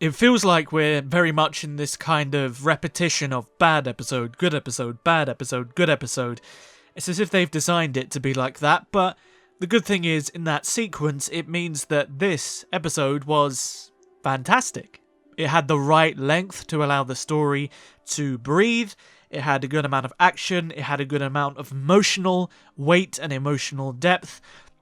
It feels like we're very much in this kind of repetition of bad episode, good episode, bad episode, good episode. It's as if they've designed it to be like that, but the good thing is, in that sequence, it means that this episode was fantastic. It had the right length to allow the story to breathe. It had a good amount of action. It had a good amount of emotional weight and emotional depth.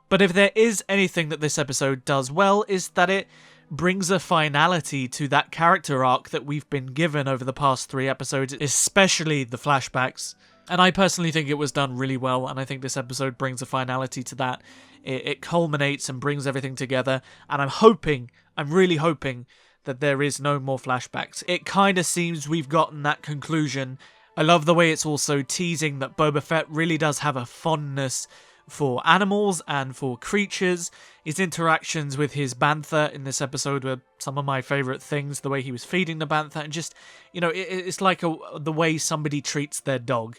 But if there is anything that this episode does well, is that it brings a finality to that character arc that we've been given over the past 3 episodes, especially the flashbacks. And I personally think it was done really well, and I think this episode brings a finality to that. It culminates and brings everything together, and I'm really hoping that there is no more flashbacks. It kind of seems we've gotten that conclusion. I love the way it's also teasing that Boba Fett really does have a fondness for animals and for creatures. His interactions with his bantha in this episode were some of my favourite things. The way he was feeding the bantha, and just, it's like the way somebody treats their dog.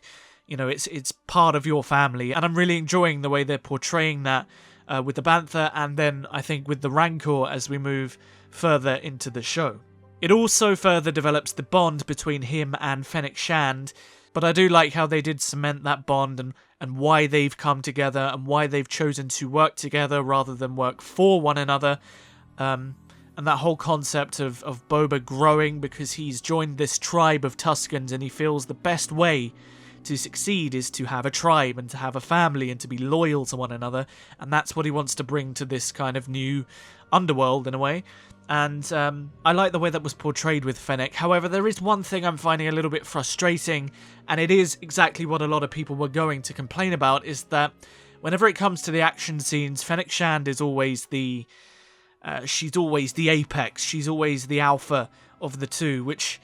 It's part of your family, and I'm really enjoying the way they're portraying that with the bantha, and then I think with the rancor as we move further into the show. It also further develops the bond between him and Fennec Shand, but I do like how they did cement that bond and why they've come together and why they've chosen to work together rather than work for one another. And that whole concept of Boba growing because he's joined this tribe of Tuskens and he feels the best way to succeed is to have a tribe and to have a family and to be loyal to one another. And that's what he wants to bring to this kind of new underworld in a way. And I like the way that was portrayed with Fennec. However, there is one thing I'm finding a little bit frustrating, and it is exactly what a lot of people were going to complain about, is that whenever it comes to the action scenes, Fennec Shand is always she's always the apex, she's always the alpha of the two, which,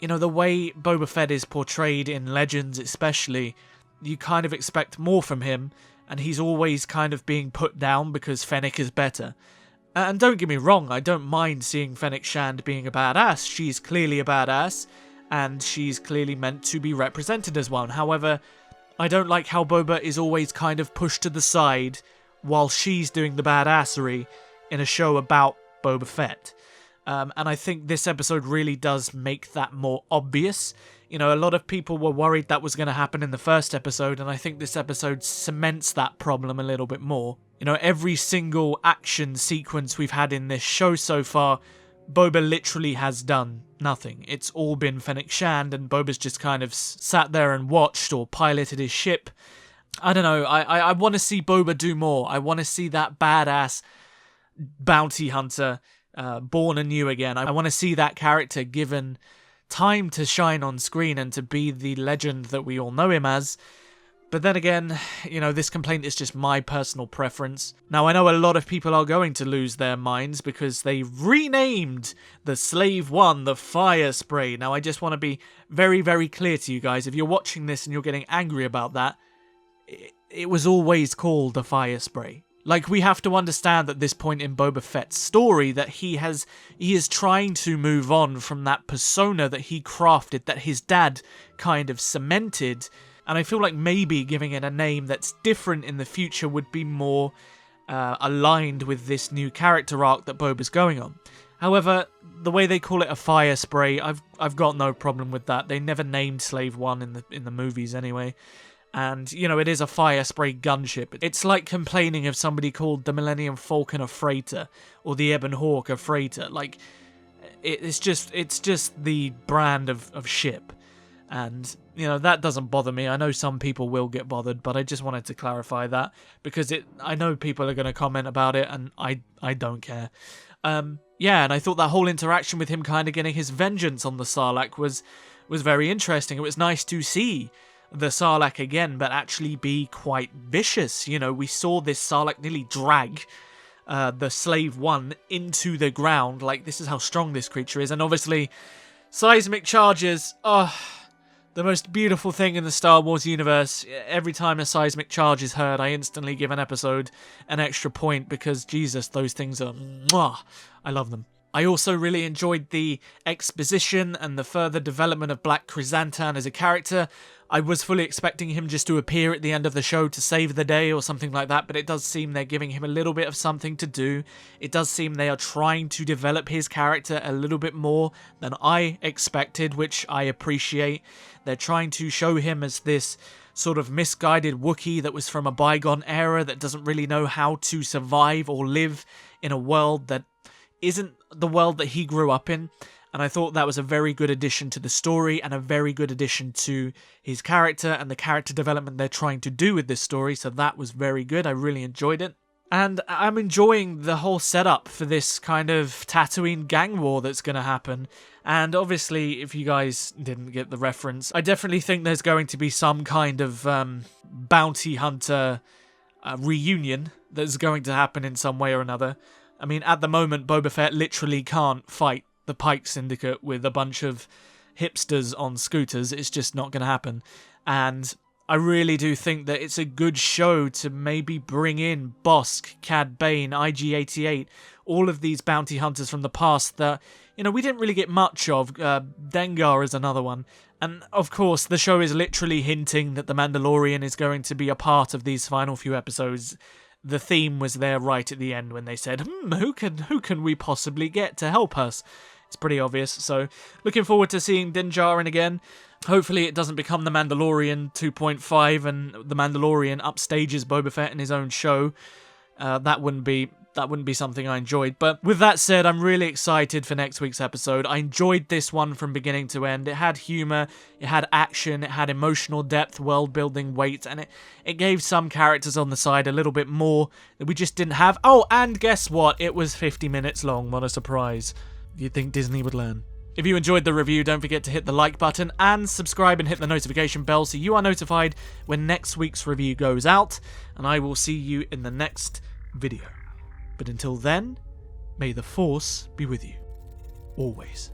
the way Boba Fett is portrayed in Legends especially, you kind of expect more from him, and he's always kind of being put down because Fennec is better. And don't get me wrong, I don't mind seeing Fennec Shand being a badass. She's clearly a badass, and she's clearly meant to be represented as one. However, I don't like how Boba is always kind of pushed to the side while she's doing the badassery in a show about Boba Fett. And I think this episode really does make that more obvious. A lot of people were worried that was going to happen in the first episode, and I think this episode cements that problem a little bit more. Every single action sequence we've had in this show so far, Boba literally has done nothing. It's all been Fennec Shand, and Boba's just kind of sat there and watched or piloted his ship. I don't know, I want to see Boba do more. I want to see that badass bounty hunter born anew again. I want to see that character given time to shine on screen and to be the legend that we all know him as. But then again, this complaint is just my personal preference. Now, I know a lot of people are going to lose their minds because they renamed the Slave One the Fire Spray. Now, I just want to be very, very clear to you guys. If you're watching this and you're getting angry about that, it was always called the Fire Spray. Like, we have to understand at this point in Boba Fett's story that he is trying to move on from that persona that he crafted, that his dad kind of cemented. And I feel like maybe giving it a name that's different in the future would be more aligned with this new character arc that Boba's going on. However, the way they call it a fire spray, I've got no problem with that. They never named Slave One in the movies anyway. And, it is a fire spray gunship. It's like complaining if somebody called the Millennium Falcon a freighter or the Ebon Hawk a freighter. Like, it's just the brand of ship. And, that doesn't bother me. I know some people will get bothered, but I just wanted to clarify that because I know people are going to comment about it, and I don't care. And I thought that whole interaction with him kind of getting his vengeance on the Sarlacc was very interesting. It was nice to see the Sarlacc again, but actually be quite vicious. We saw this Sarlacc nearly drag the Slave One into the ground. Like, this is how strong this creature is. And obviously, seismic charges, the most beautiful thing in the Star Wars universe. Every time a seismic charge is heard, I instantly give an episode an extra point because, Jesus, those things are mwah. I love them. I also really enjoyed the exposition and the further development of Black Chrysanthemum as a character. I was fully expecting him just to appear at the end of the show to save the day or something like that, but it does seem they're giving him a little bit of something to do. It does seem they are trying to develop his character a little bit more than I expected, which I appreciate. They're trying to show him as this sort of misguided Wookiee that was from a bygone era that doesn't really know how to survive or live in a world that isn't the world that he grew up in. And I thought that was a very good addition to the story and a very good addition to his character and the character development they're trying to do with this story. So that was very good. I really enjoyed it. And I'm enjoying the whole setup for this kind of Tatooine gang war that's going to happen. And obviously, if you guys didn't get the reference, I definitely think there's going to be some kind of bounty hunter reunion that's going to happen in some way or another. I mean, at the moment, Boba Fett literally can't fight the Pike Syndicate with a bunch of hipsters on scooters. It's just not going to happen. And I really do think that it's a good show to maybe bring in Bosk, Cad Bane, IG-88, all of these bounty hunters from the past that, you know, we didn't really get much of. Dengar is another one. And, of course, the show is literally hinting that the Mandalorian is going to be a part of these final few episodes. The theme was there right at the end when they said, who can we possibly get to help us? It's pretty obvious. So, looking forward to seeing Din Djarin again. Hopefully it doesn't become The Mandalorian 2.5 and The Mandalorian upstages Boba Fett in his own show. That wouldn't be something I enjoyed. But with that said, I'm really excited for next week's episode. I enjoyed this one from beginning to end. It had humor, it had action, it had emotional depth, world-building weight, and it gave some characters on the side a little bit more that we just didn't have. Oh, and guess what? It was 50 minutes long. What a surprise. You'd think Disney would learn. If you enjoyed the review, don't forget to hit the like button and subscribe and hit the notification bell so you are notified when next week's review goes out, and I will see you in the next video. But until then, may the Force be with you, always.